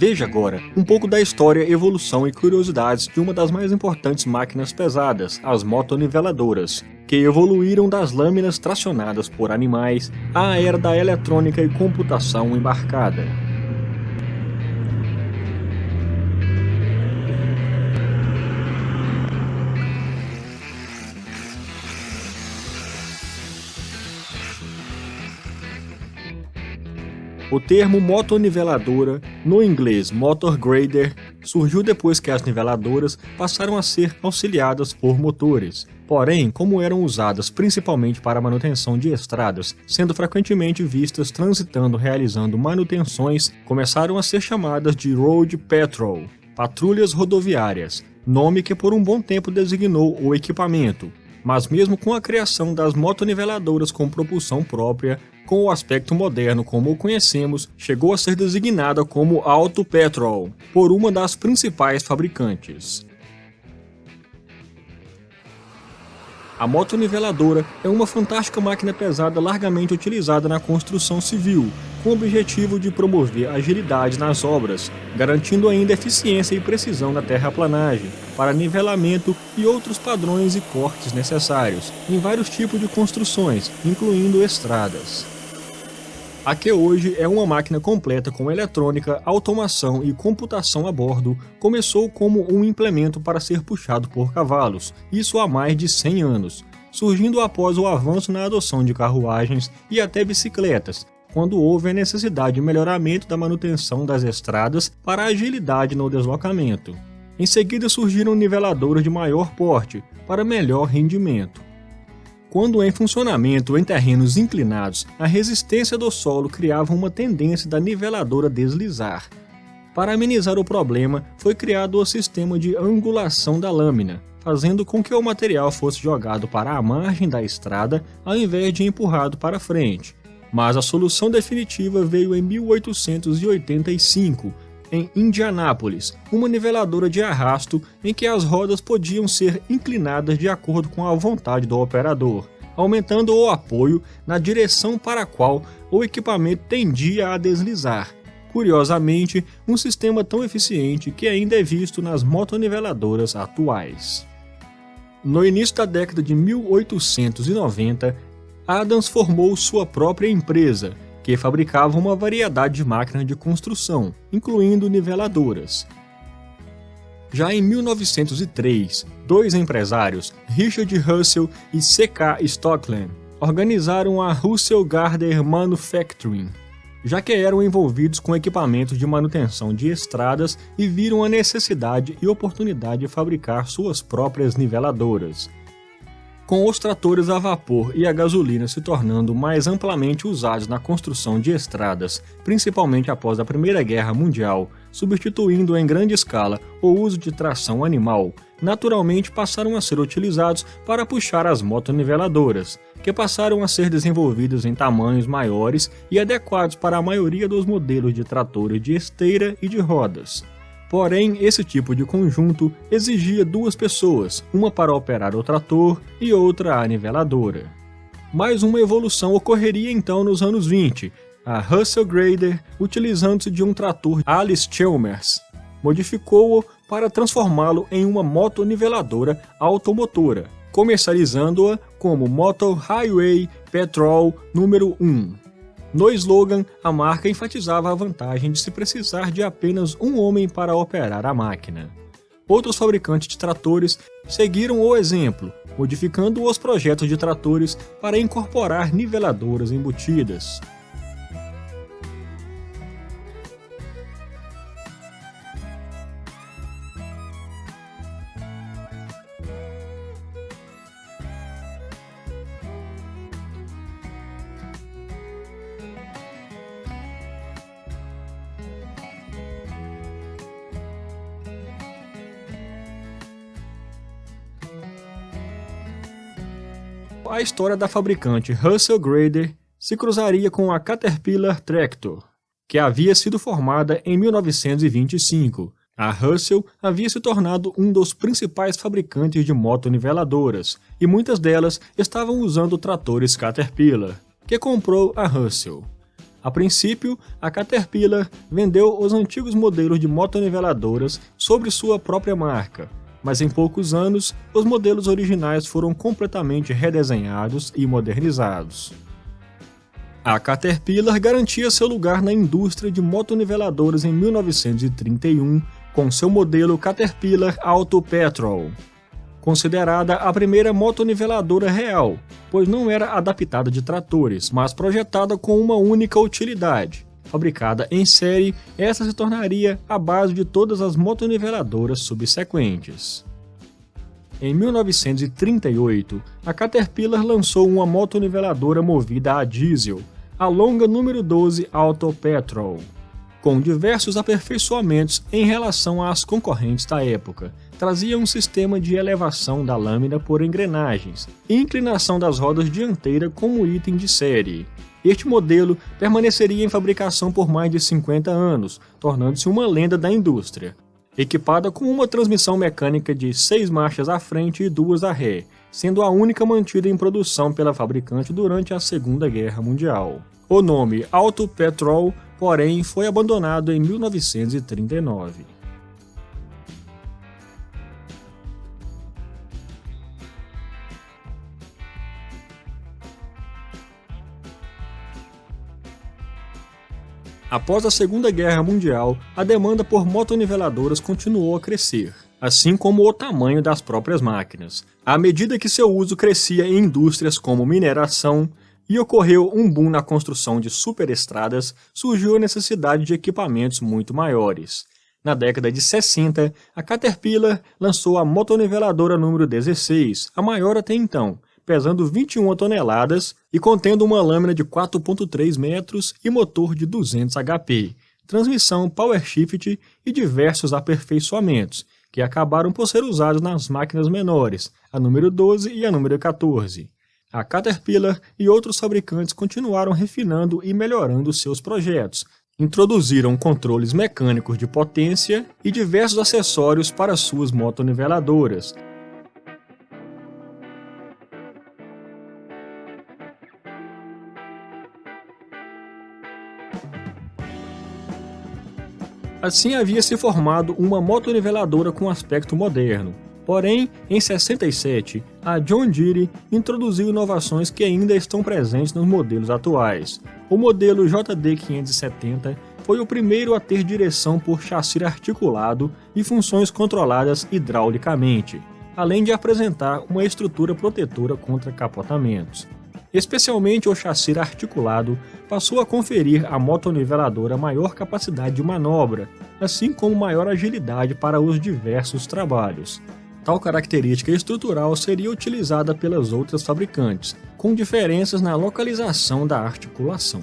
Veja agora um pouco da história, evolução e curiosidades de uma das mais importantes máquinas pesadas, as motoniveladoras, que evoluíram das lâminas tracionadas por animais à era da eletrônica e computação embarcada. O termo motoniveladora, no inglês motor grader, surgiu depois que as niveladoras passaram a ser auxiliadas por motores. Porém, como eram usadas principalmente para a manutenção de estradas, sendo frequentemente vistas transitando realizando manutenções, começaram a ser chamadas de road patrol, patrulhas rodoviárias, nome que por um bom tempo designou o equipamento. Mas mesmo com a criação das motoniveladoras com propulsão própria, com o aspecto moderno como o conhecemos, chegou a ser designada como Auto Patrol, por uma das principais fabricantes. A motoniveladora é uma fantástica máquina pesada largamente utilizada na construção civil, com o objetivo de promover agilidade nas obras, garantindo ainda eficiência e precisão na terraplanagem, para nivelamento e outros padrões e cortes necessários, em vários tipos de construções, incluindo estradas. A que hoje é uma máquina completa com eletrônica, automação e computação a bordo, começou como um implemento para ser puxado por cavalos, isso há mais de 100 anos, surgindo após o avanço na adoção de carruagens e até bicicletas, quando houve a necessidade de melhoramento da manutenção das estradas para a agilidade no deslocamento. Em seguida surgiram niveladoras de maior porte, para melhor rendimento. Quando em funcionamento em terrenos inclinados, a resistência do solo criava uma tendência da niveladora deslizar. Para amenizar o problema, foi criado o sistema de angulação da lâmina, fazendo com que o material fosse jogado para a margem da estrada ao invés de empurrado para frente. Mas a solução definitiva veio em 1885, em Indianápolis, uma niveladora de arrasto em que as rodas podiam ser inclinadas de acordo com a vontade do operador, aumentando o apoio na direção para a qual o equipamento tendia a deslizar. Curiosamente, um sistema tão eficiente que ainda é visto nas motoniveladoras atuais. No início da década de 1890, Adams formou sua própria empresa, que fabricava uma variedade de máquinas de construção, incluindo niveladoras. Já em 1903, dois empresários, Richard Russell e C.K. Stokland, organizaram a Russell Gardner Manufacturing, já que eram envolvidos com equipamentos de manutenção de estradas e viram a necessidade e oportunidade de fabricar suas próprias niveladoras. Com os tratores a vapor e a gasolina se tornando mais amplamente usados na construção de estradas, principalmente após a Primeira Guerra Mundial, substituindo em grande escala o uso de tração animal, naturalmente passaram a ser utilizados para puxar as motoniveladoras, que passaram a ser desenvolvidas em tamanhos maiores e adequados para a maioria dos modelos de tratores de esteira e de rodas. Porém, esse tipo de conjunto exigia duas pessoas, uma para operar o trator e outra a niveladora. Mais uma evolução ocorreria então nos anos 20, a Russell Grader, utilizando-se de um trator Allis-Chalmers, modificou-o para transformá-lo em uma motoniveladora automotora, comercializando-a como Motor Highway Patrol número 1. No slogan, a marca enfatizava a vantagem de se precisar de apenas um homem para operar a máquina. Outros fabricantes de tratores seguiram o exemplo, modificando os projetos de tratores para incorporar niveladoras embutidas. A história da fabricante Russell Grader se cruzaria com a Caterpillar Tractor, que havia sido formada em 1925. A Russell havia se tornado um dos principais fabricantes de motoniveladoras, e muitas delas estavam usando tratores Caterpillar, que comprou a Russell. A princípio, a Caterpillar vendeu os antigos modelos de motoniveladoras sobre sua própria marca, mas em poucos anos, os modelos originais foram completamente redesenhados e modernizados. A Caterpillar garantia seu lugar na indústria de motoniveladoras em 1931 com seu modelo Caterpillar Auto Patrol, considerada a primeira motoniveladora real, pois não era adaptada de tratores, mas projetada com uma única utilidade. Fabricada em série, essa se tornaria a base de todas as motoniveladoras subsequentes. Em 1938, a Caterpillar lançou uma motoniveladora movida a diesel, a Longa número 12 Auto Patrol, com diversos aperfeiçoamentos em relação às concorrentes da época. Trazia um sistema de elevação da lâmina por engrenagens e inclinação das rodas dianteiras como item de série. Este modelo permaneceria em fabricação por mais de 50 anos, tornando-se uma lenda da indústria. Equipada com uma transmissão mecânica de 6 marchas à frente e 2 à ré, sendo a única mantida em produção pela fabricante durante a Segunda Guerra Mundial. O nome Auto Patrol, porém, foi abandonado em 1939. Após a Segunda Guerra Mundial, a demanda por motoniveladoras continuou a crescer, assim como o tamanho das próprias máquinas, à medida que seu uso crescia em indústrias como mineração, e ocorreu um boom na construção de superestradas, surgiu a necessidade de equipamentos muito maiores. Na década de 60, a Caterpillar lançou a motoniveladora número 16, a maior até então, pesando 21 toneladas e contendo uma lâmina de 4,3 metros e motor de 200 HP, transmissão Power Shift e diversos aperfeiçoamentos, que acabaram por ser usados nas máquinas menores, a número 12 e a número 14. A Caterpillar e outros fabricantes continuaram refinando e melhorando seus projetos. Introduziram controles mecânicos de potência e diversos acessórios para suas motoniveladoras. Assim havia se formado uma motoniveladora com aspecto moderno. Porém, em 67, a John Deere introduziu inovações que ainda estão presentes nos modelos atuais. O modelo JD 570 foi o primeiro a ter direção por chassi articulado e funções controladas hidraulicamente, além de apresentar uma estrutura protetora contra capotamentos. Especialmente o chassi articulado passou a conferir à motoniveladora maior capacidade de manobra, assim como maior agilidade para os diversos trabalhos. Tal característica estrutural seria utilizada pelas outras fabricantes, com diferenças na localização da articulação.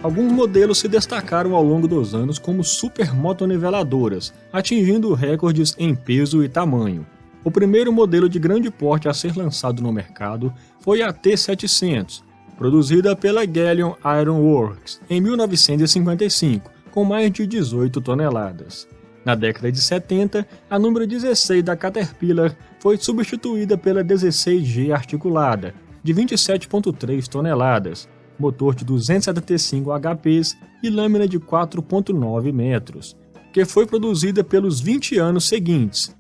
Alguns modelos se destacaram ao longo dos anos como super motoniveladoras, atingindo recordes em peso e tamanho. O primeiro modelo de grande porte a ser lançado no mercado foi a T700, produzida pela Galleon Iron Works em 1955, com mais de 18 toneladas. Na década de 70, a número 16 da Caterpillar foi substituída pela 16G articulada, de 27,3 toneladas, motor de 275 HPs e lâmina de 4,9 metros, que foi produzida pelos 20 anos seguintes.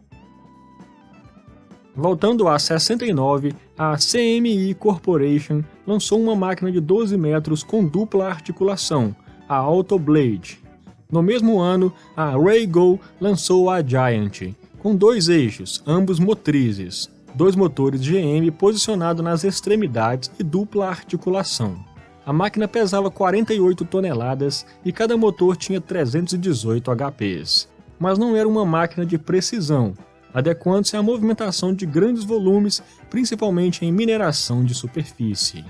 Voltando a 69, a CMI Corporation lançou uma máquina de 12 metros com dupla articulação, a Autoblade. No mesmo ano, a Raygo lançou a Giant, com 2 eixos, ambos motrizes, 2 motores GM posicionados nas extremidades e dupla articulação. A máquina pesava 48 toneladas e cada motor tinha 318 HPs. Mas não era uma máquina de precisão, adequando-se à movimentação de grandes volumes, principalmente em mineração de superfície.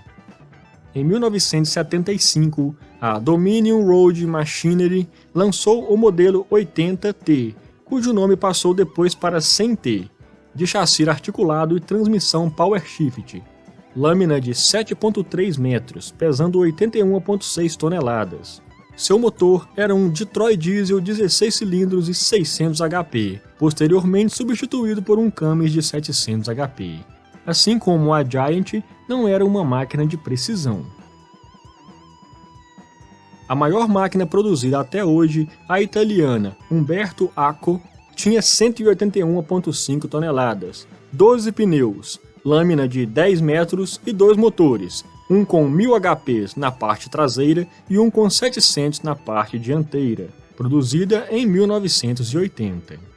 Em 1975, a Dominion Road Machinery lançou o modelo 80T, cujo nome passou depois para 100T, de chassi articulado e transmissão Power Shift. Lâmina de 7,3 metros, pesando 81,6 toneladas. Seu motor era um Detroit Diesel 16 cilindros e 600 HP, posteriormente substituído por um Cummins de 700 HP. Assim como a Giant, não era uma máquina de precisão. A maior máquina produzida até hoje, a italiana Umberto Eco, tinha 181,5 toneladas, 12 pneus, lâmina de 10 metros e 2 motores, um com 1000 HPs na parte traseira e um com 700 na parte dianteira, produzida em 1980.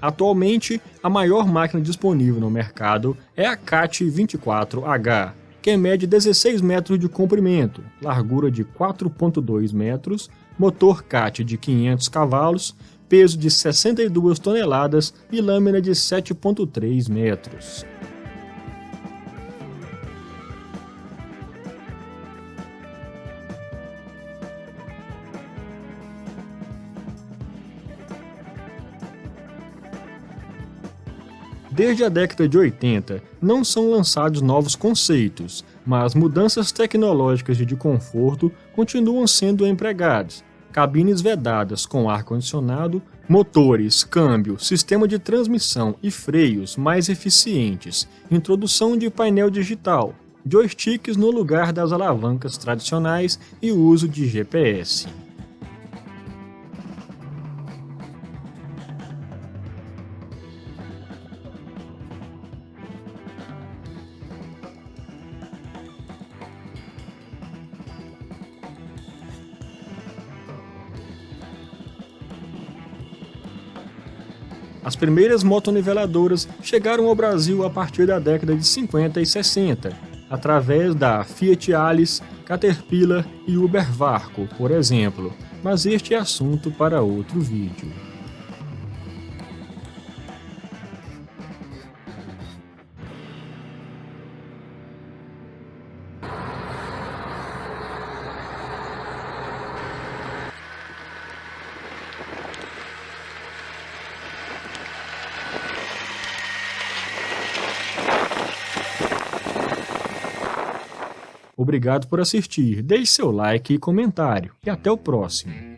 Atualmente, a maior máquina disponível no mercado é a CAT 24H, que mede 16 metros de comprimento, largura de 4,2 metros, motor CAT de 500 cavalos, peso de 62 toneladas e lâmina de 7,3 metros. Desde a década de 80, não são lançados novos conceitos, mas mudanças tecnológicas e de conforto continuam sendo empregadas. Cabines vedadas com ar-condicionado, motores, câmbio, sistema de transmissão e freios mais eficientes, introdução de painel digital, joysticks no lugar das alavancas tradicionais e uso de GPS. As primeiras motoniveladoras chegaram ao Brasil a partir da década de 50 e 60, através da Fiat Alice, Caterpillar e Uber Varco, por exemplo, mas este é assunto para outro vídeo. Obrigado por assistir, deixe seu like e comentário, e até o próximo.